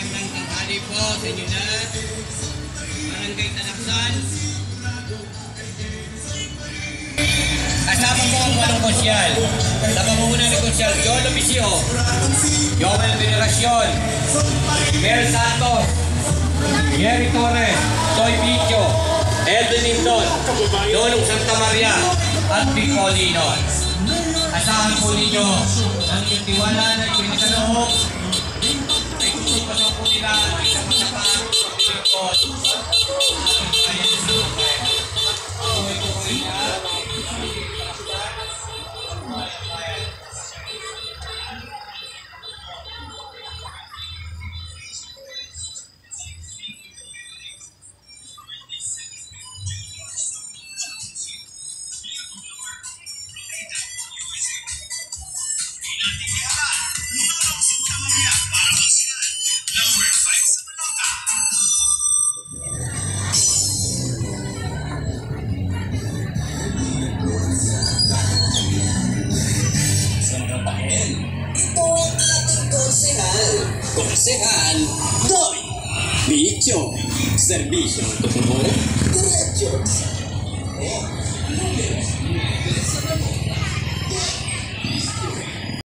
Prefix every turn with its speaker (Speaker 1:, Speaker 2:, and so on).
Speaker 1: Magandang tanghali po sa inyo na Barangay Talaksan. Kasama po ang walong konsyal. Sa pamumunan ni Konsyal Jolo Vicio, Joel Veneracion, Mel Santos, Jerry Torres, Toy Bicho, Edwin Lindon, Donong Santa Maria, at Vic Polinon. Asahan po ninyo ang inyong tiwala na ipinikaloob ay tutupad po nila ang isang matapat pagkakot at kaya sa mga
Speaker 2: Konsehal Toy Bicho, servicio totoo, diretso.